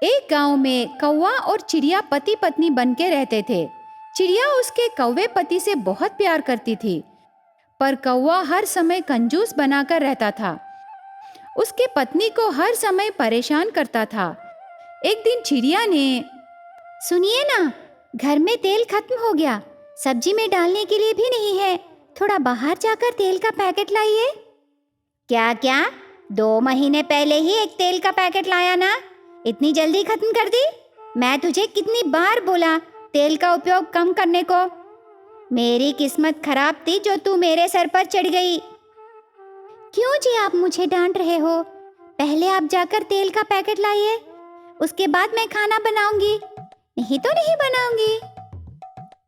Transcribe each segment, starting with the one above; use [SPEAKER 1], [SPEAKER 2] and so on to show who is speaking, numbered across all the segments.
[SPEAKER 1] एक गांव में कौवा और चिड़िया पति पत्नी बनके रहते थे। चिड़िया उसके कौवे पति से बहुत प्यार करती थी, पर कौवा हर समय कंजूस बनाकर रहता था। उसके पत्नी को हर समय परेशान करता था। एक दिन चिड़िया ने, सुनिए ना, घर में तेल खत्म हो गया, सब्जी में डालने के लिए भी नहीं है, थोड़ा बाहर जाकर तेल का पैकेट लाइए। क्या क्या, 2 महीने पहले ही एक तेल का पैकेट लाया ना, इतनी जल्दी खत्म कर दी? मैं तुझे कितनी बार बोला तेल का उपयोग कम करने को। मेरी किस्मत खराब थी जो तू मेरे सर पर चढ़ गई। क्यों जी आप मुझे डांट रहे हो? पहले आप जाकर तेल का पैकेट लाइए, उसके बाद मैं खाना बनाऊंगी। नहीं तो नहीं बनाऊंगी।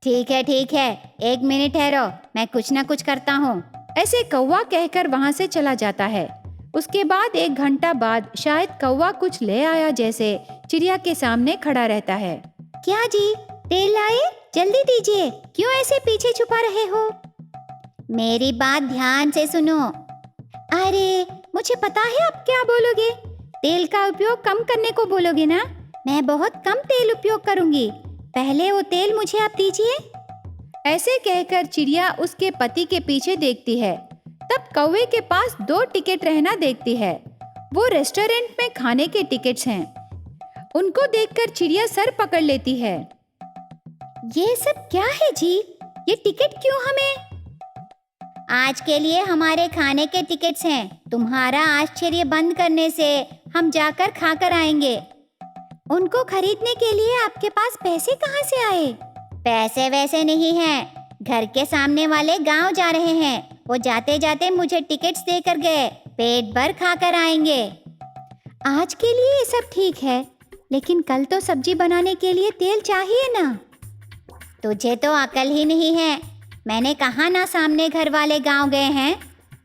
[SPEAKER 1] ठीक है, 1 मिनट ठहरो, मैं कुछ ना कुछ करता हूँ। ऐसे कौवा कहकर वहाँ से चला जाता है। उसके बाद 1 घंटा बाद शायद कौवा कुछ ले आया जैसे चिड़िया के सामने खड़ा रहता है। क्या जी, तेल लाए? जल्दी दीजिए, क्यों ऐसे पीछे छुपा रहे हो? मेरी बात ध्यान से सुनो। अरे, मुझे पता है आप क्या बोलोगे। तेल का उपयोग कम करने को बोलोगे ना? मैं बहुत कम तेल उपयोग करूंगी, पहले वो तेल मुझे आप दीजिए। ऐसे कहकर चिड़िया उसके पति के पीछे देखती है। तब कौवे के पास 2 टिकट रहना देखती है। वो रेस्टोरेंट में खाने के टिकट्स हैं। उनको देखकर चिड़िया सर पकड़ लेती है। ये सब क्या है जी? ये टिकट क्यों हमें? आज के लिए हमारे खाने के टिकट्स हैं। तुम्हारा आश्चर्य बंद करने से हम जाकर खाकर आएंगे। उनको खरीदने के लिए आपके पास पैसे कहाँ से आए? पैसे वैसे नहीं हैं, घर के सामने वाले गांव जा रहे हैं, वो जाते जाते मुझे टिकट्स देकर गए, पेट भर खाकर आएंगे। आज के लिए ये सब ठीक है, लेकिन कल तो सब्जी बनाने के लिए तेल चाहिए ना। तुझे तो अकल ही नहीं है। मैंने कहा ना सामने घर वाले गांव गए हैं।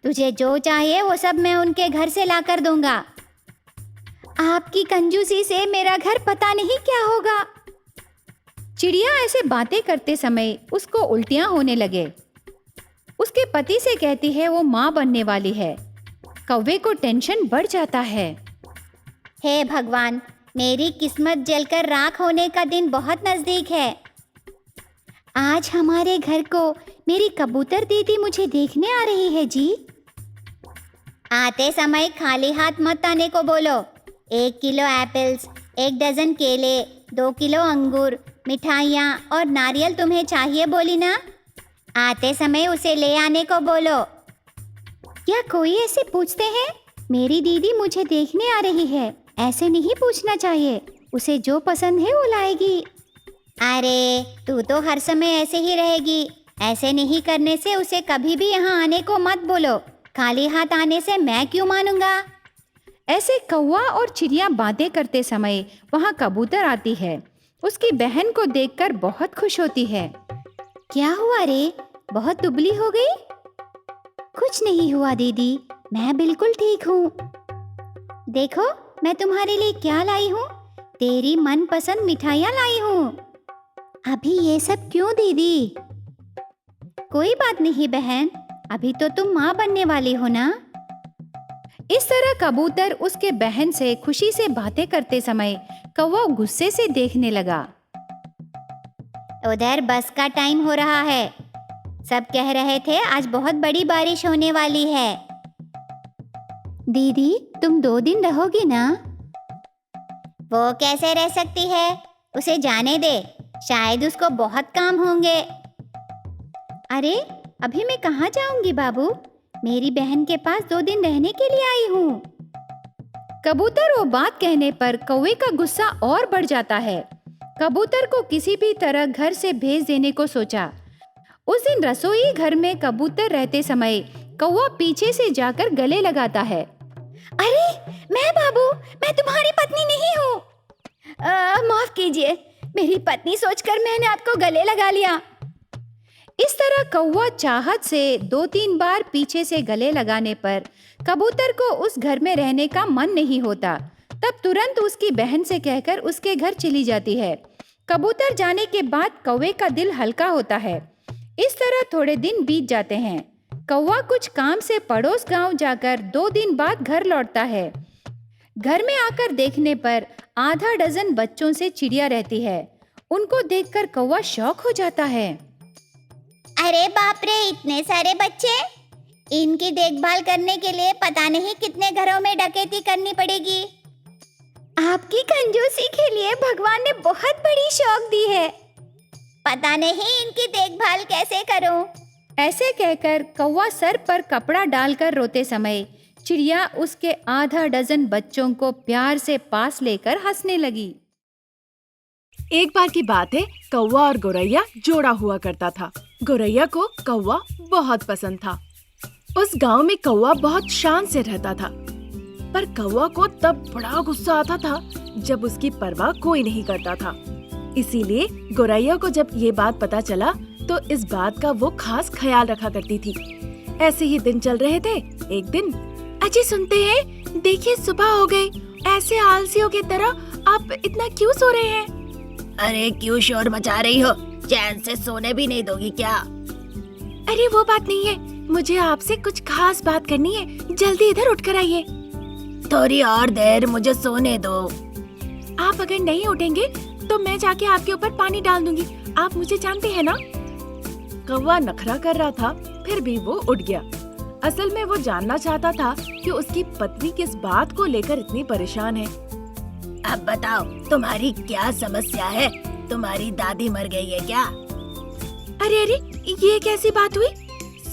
[SPEAKER 1] तुझे जो चाहिए वो सब मैं उनके घर से ला कर दूंगा। आपकी कंजूसी से मेरा घर पता नहीं क्या होगा। चिड़िया ऐसे बातें करते समय उसको उल्टियां होने लगे। उसके पति से कहती है वो माँ बनने वाली है। कौवे को टेंशन बढ़ जाता है। हे भगवान, मेरी किस्मत जलकर राख होने का दिन बहुत नजदीक है। आज हमारे घर को मेरी कबूतर दीदी मुझे देखने आ रही है जी। आते समय खाली हाथ मत आने को बोलो। 1 किलो एप्पल्स, 1 डजन केले, 2 किलो अंगूर, मिठाइयाँ और नारियल तुम्हें चाहिए बोली ना? आते समय उसे ले आने को बोलो। क्या कोई ऐसे पूछते हैं? मेरी दीदी मुझे देखने आ रही है, ऐसे नहीं पूछना चाहिए। उसे जो पसंद है वो लाएगी। अरे, तू तो हर समय ऐसे ही रहेगी। ऐसे नहीं करने से उसे कभी भी यहाँ आने को मत बोलो। खाली हाथ आने से मैं क्यों मानूंगा? ऐसे कौवा और चिड़िया बातें करते समय वहाँ कबूतर आती है। उसकी बहन को देखकर बहुत खुश होती है। क्या हुआ रे, बहुत दुबली हो गई? कुछ नहीं हुआ दीदी, मैं बिल्कुल ठीक हूँ। देखो, मैं तुम्हारे लिए क्या लाई हूँ। तेरी मनपसंद मिठाइयाँ लाई हूँ। अभी ये सब क्यों दीदी? कोई बात नहीं बहन, अभी तो तुम माँ बनने वाली हो ना। इस तरह कबूतर उसके बहन से खुशी से बातें करते समय कौवा गुस्से से देखने लगा। उधर बस का टाइम हो रहा है। सब कह रहे थे आज बहुत बड़ी बारिश होने वाली है। दीदी, तुम 2 दिन रहोगी ना? वो कैसे रह सकती है? उसे जाने दे, शायद उसको बहुत काम होंगे। अरे, अभी मैं कहाँ जाऊंगी बाबू? मेरी बहन के पास 2 दिन रहने के लिए आई हूँ। कबूतर वो बात कहने पर कौवे का गुस्सा और बढ़ जाता है। कबूतर को किसी भी तरह घर से भेज देने को सोचा। उस दिन रसोई घर में कबूतर रहते समय कौवा पीछे से जाकर गले लगाता है। अरे, मैं बाबू, मैं तुम्हारी पत्नी नहीं हूँ। माफ कीजिए, मेरी पत्नी सोचकर मैंने आपको गले लगा लिया। इस तरह कौवा चाहत से 2-3 बार पीछे से गले लगाने पर कबूतर को उस घर में रहने का मन नहीं होता। तब तुरंत उसकी बहन से कहकर उसके घर चली जाती है। कबूतर जाने के बाद कौवे का दिल हल्का होता है। इस तरह थोड़े दिन बीत जाते हैं। कौवा कुछ काम से पड़ोस गांव जाकर 2 दिन बाद घर लौटता है। घर में आकर देखने पर आधा डजन बच्चों से चिड़िया रहती है। उनको देखकर कौवा शॉक हो जाता है।
[SPEAKER 2] अरे बाप रे, इतने सारे बच्चे! इनकी देखभाल करने के लिए पता नहीं कितने घरों में डकैती करनी पड़ेगी।
[SPEAKER 1] आपकी कंजूसी के लिए भगवान ने बहुत बड़ी शौक दी है।
[SPEAKER 2] पता नहीं इनकी देखभाल कैसे करूं।
[SPEAKER 1] ऐसे कहकर कौवा सर पर कपड़ा डालकर रोते समय चिड़िया उसके आधा डजन बच्चों को प्यार से पास लेकर हंसने लगी।
[SPEAKER 3] एक बार की बात है, कौवा और गौरैया जोड़ा हुआ करता था। गौरैया को कौवा बहुत पसंद था। उस गांव में कौवा बहुत शान से रहता था, पर कौवा को तब बड़ा गुस्सा आता था जब उसकी परवाह कोई नहीं करता था। इसीलिए गौरैया को जब ये बात पता चला तो इस बात का वो खास ख्याल रखा करती थी। ऐसे ही दिन चल रहे थे। एक दिन, अजी सुनते हैं, देखिए सुबह हो गई। ऐसे आलसियों की तरह आप इतना क्यों सो रहे हैं?
[SPEAKER 2] अरे क्यों शोर मचा रही हो? चैन से सोने भी नहीं दोगी क्या?
[SPEAKER 3] अरे वो बात नहीं है, मुझे आपसे कुछ खास बात करनी है। जल्दी इधर उठ कर आइए।
[SPEAKER 2] थोड़ी और देर मुझे सोने दो।
[SPEAKER 3] आप अगर नहीं उठेंगे तो मैं जाके आपके ऊपर पानी डाल दूंगी। आप मुझे जानते हैं ना। कौवा नखरा कर रहा था, फिर भी वो उठ गया। असल में वो जानना चाहता था कि उसकी पत्नी किस बात को लेकर इतनी परेशान है।
[SPEAKER 2] अब बताओ, तुम्हारी क्या समस्या है? तुम्हारी दादी मर गई है क्या?
[SPEAKER 3] अरे अरे, ये कैसी बात हुई?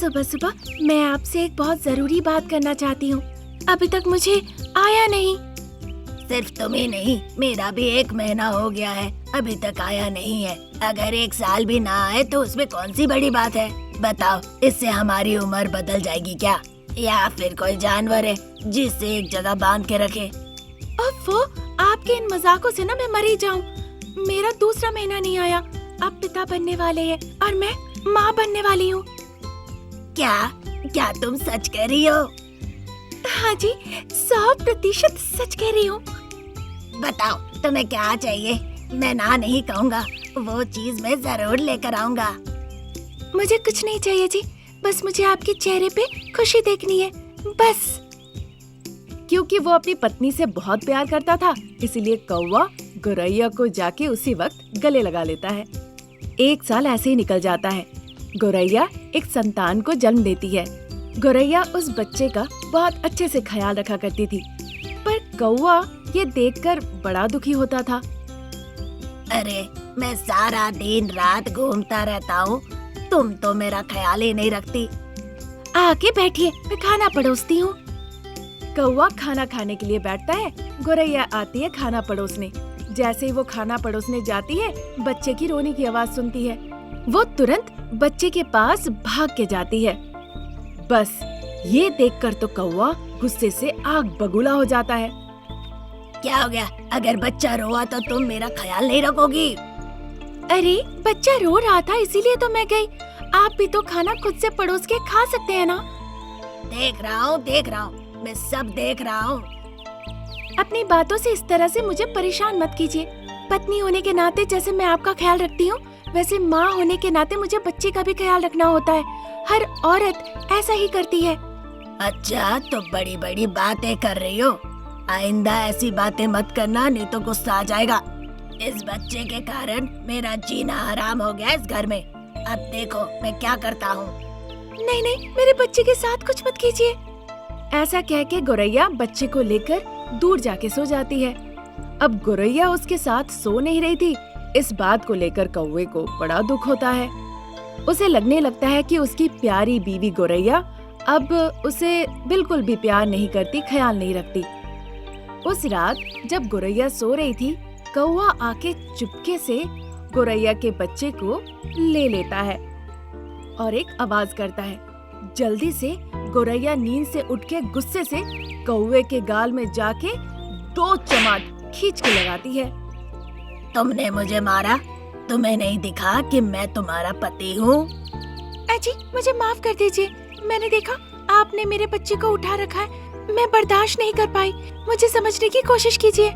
[SPEAKER 3] सुबह सुबह मैं आपसे एक बहुत जरूरी बात करना चाहती हूँ। अभी तक मुझे आया नहीं।
[SPEAKER 2] सिर्फ तुम्हें नहीं, मेरा भी 1 महीना हो गया है, अभी तक आया नहीं है। अगर 1 साल भी ना आए तो उसमें कौन सी बड़ी बात है? बताओ, इससे हमारी उम्र बदल जाएगी क्या? या फिर कोई जानवर है जिसे एक जगह बांध के रखे?
[SPEAKER 3] ओफो, आपके इन मजाकों से ना मैं मर ही जाऊं। मेरा दूसरा महीना नहीं आया। आप पिता बनने वाले हैं और मैं माँ बनने वाली हूँ।
[SPEAKER 2] क्या तुम सच कह रही हो?
[SPEAKER 3] हाँ जी, 100% सच कह रही हूँ।
[SPEAKER 2] बताओ, तुम्हें क्या चाहिए? मैं ना नहीं कहूँगा, वो चीज मैं जरूर लेकर आऊँगा।
[SPEAKER 3] मुझे कुछ नहीं चाहिए जी, बस मुझे आपके चेहरे पे खुशी देखनी है, बस। क्योंकि वो अपनी पत्नी से बहुत प्यार करता था, इसीलिए कौवा गौरैया को जाके उसी वक्त गले लगा लेता है। 1 साल ऐसे ही निकल जाता है। गौरैया एक संतान को जन्म देती है। गौरैया उस बच्चे का बहुत अच्छे से ख्याल रखा करती थी, पर कौवा ये देखकर बड़ा दुखी होता था।
[SPEAKER 2] अरे, मैं सारा दिन रात घूमता रहता हूँ, तुम तो मेरा ख्याल ही नहीं रखती।
[SPEAKER 3] आके बैठिए, मैं खाना परोसती हूँ। कौवा खाना खाने के लिए बैठता है। गौरैया आती है खाना परोसने। जैसे ही वो खाना परोसने जाती है, बच्चे की रोने की आवाज सुनती है। वो तुरंत बच्चे के पास भाग के जाती है। बस ये देखकर तो कौवा गुस्से से आग बबूला हो जाता है।
[SPEAKER 2] क्या हो गया? अगर बच्चा रोआ तो तुम मेरा ख्याल नहीं रखोगी?
[SPEAKER 3] अरे, बच्चा रो रहा था इसीलिए तो मैं गई। आप भी तो खाना खुद से परोस के खा सकते हैं ना।
[SPEAKER 2] देख रहा हूँ, मैं सब देख रहा हूँ।
[SPEAKER 3] अपनी बातों से इस तरह से मुझे परेशान मत कीजिए। पत्नी होने के नाते जैसे मैं आपका ख्याल रखती हूँ, वैसे माँ होने के नाते मुझे बच्चे का भी ख्याल रखना होता है। हर औरत ऐसा ही करती है।
[SPEAKER 2] अच्छा, तो बड़ी बड़ी बातें कर रही हो। आइंदा ऐसी बातें मत करना, नहीं तो गुस्सा आ जाएगा। इस बच्चे के कारण मेरा जीना हराम हो गया इस घर में। अब देखो मैं क्या करता हूँ।
[SPEAKER 3] नहीं नहीं, मेरे बच्चे के साथ कुछ मत कीजिए। ऐसा कह के गौरैया बच्चे को लेकर दूर जाके सो जाती है। अब गौरैया उसके साथ सो नहीं रही थी। इस बात को लेकर कौवे को बड़ा दुख होता है। उसे लगने लगता है कि उसकी प्यारी बीवी गौरैया अब उसे बिल्कुल भी प्यार नहीं करती, ख्याल नहीं रखती। उस रात जब गौरैया सो रही थी, कौवा आके चुपके से गौरैया के बच्चे को ले लेता है और एक आवाज करता है। जल्दी से गौरैया नींद से उठ के गुस्से से कौवे के गाल में जाके 2 चमाट खींच के लगाती है।
[SPEAKER 2] तुमने मुझे मारा? तुम्हें नहीं दिखा कि मैं तुम्हारा पति हूँ?
[SPEAKER 3] अजी, मुझे माफ कर दीजिए। मैंने देखा आपने मेरे बच्चे को उठा रखा है, मैं बर्दाश्त नहीं कर पाई। मुझे समझने की कोशिश कीजिए।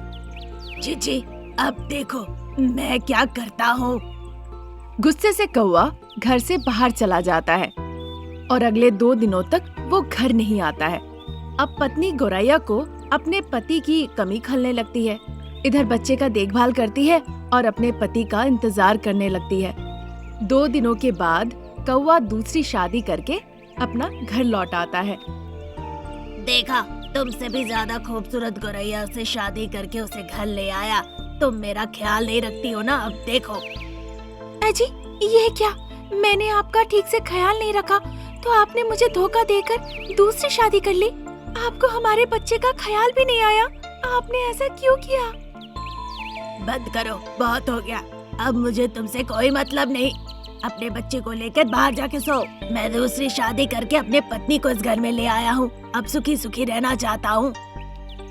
[SPEAKER 2] जी, अब देखो मैं क्या करता हूँ।
[SPEAKER 3] गुस्से से कौवा घर से बाहर चला जाता है और अगले 2 दिनों तक वो घर नहीं आता है। अब पत्नी गौरैया को अपने पति की कमी खलने लगती है, इधर बच्चे का देखभाल करती है और अपने पति का इंतजार करने लगती है। 2 दिनों के बाद कौवा दूसरी शादी करके अपना घर लौट आता है।
[SPEAKER 2] देखा, तुमसे भी ज्यादा खूबसूरत गोरैया से शादी करके उसे घर ले आया। तुम मेरा ख्याल नहीं रखती हो ना, अब देखो।
[SPEAKER 3] अजी, ये क्या? मैंने आपका ठीक से ख्याल नहीं रखा तो आपने मुझे धोखा देकर दूसरी शादी कर ली। आपको हमारे बच्चे का ख्याल भी नहीं आया। आपने ऐसा क्यों किया?
[SPEAKER 2] बंद करो, बहुत हो गया। अब मुझे तुमसे कोई मतलब नहीं। अपने बच्चे को लेकर बाहर जाके सो। मैं दूसरी शादी करके अपने पत्नी को इस घर में ले आया हूँ। अब सुखी सुखी रहना चाहता हूँ।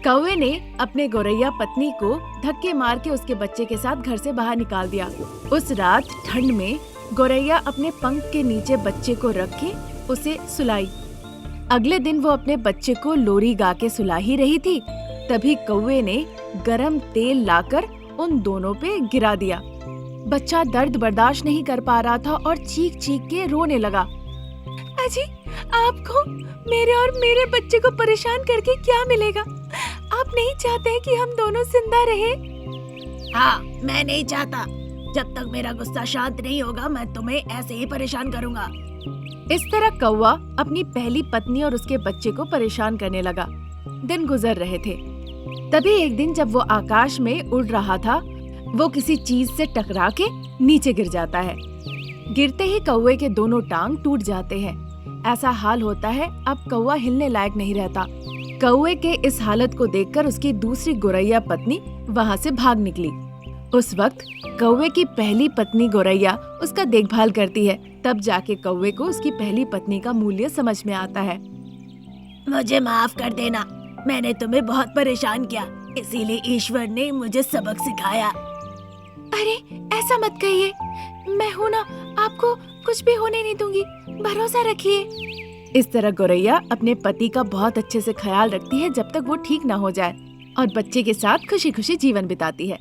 [SPEAKER 3] कौवे ने अपने गोरैया पत्नी को धक्के मार के उसके बच्चे के साथ घर से बाहर निकाल दिया। उस रात ठंड में गोरैया अपने पंख के नीचे बच्चे को रख के उसे सुलाई। अगले दिन वो अपने बच्चे को लोरी गा के सुला ही रही थी, तभी कौवे ने गरम तेल लाकर उन दोनों पे गिरा दिया। बच्चा दर्द बर्दाश्त नहीं कर पा रहा था और चीख चीख के रोने लगा। अजी, आपको मेरे और मेरे बच्चे को परेशान करके क्या मिलेगा? आप नहीं चाहते कि हम दोनों जिंदा रहे?
[SPEAKER 2] हाँ, मैं नहीं चाहता। जब तक मेरा गुस्सा शांत नहीं होगा मैं तुम्हें ऐसे ही परेशान करूँगा।
[SPEAKER 3] इस तरह कौवा अपनी पहली पत्नी और उसके बच्चे को परेशान करने लगा। दिन गुजर रहे थे। तभी एक दिन जब वो आकाश में उड़ रहा था, वो किसी चीज से टकरा के नीचे गिर जाता है। गिरते ही कौवे के दोनों टांग टूट जाते हैं। ऐसा हाल होता है, अब कौवा हिलने लायक नहीं रहता। कौवे के इस हालत को देखकर उसकी दूसरी गोरैया पत्नी वहाँ से भाग निकली। उस वक्त कौवे की पहली पत्नी गोरैया उसका देखभाल करती है। तब जाके कौवे को उसकी पहली पत्नी का मूल्य समझ में आता है।
[SPEAKER 2] मुझे माफ कर देना, मैंने तुम्हें बहुत परेशान किया, इसीलिए ईश्वर ने मुझे सबक सिखाया।
[SPEAKER 3] अरे ऐसा मत कहिए, मैं हूँ ना, आपको कुछ भी होने नहीं दूंगी, भरोसा रखिए। इस तरह गोरैया अपने पति का बहुत अच्छे से ख्याल रखती है जब तक वो ठीक ना हो जाए और बच्चे के साथ खुशी खुशी जीवन बिताती है।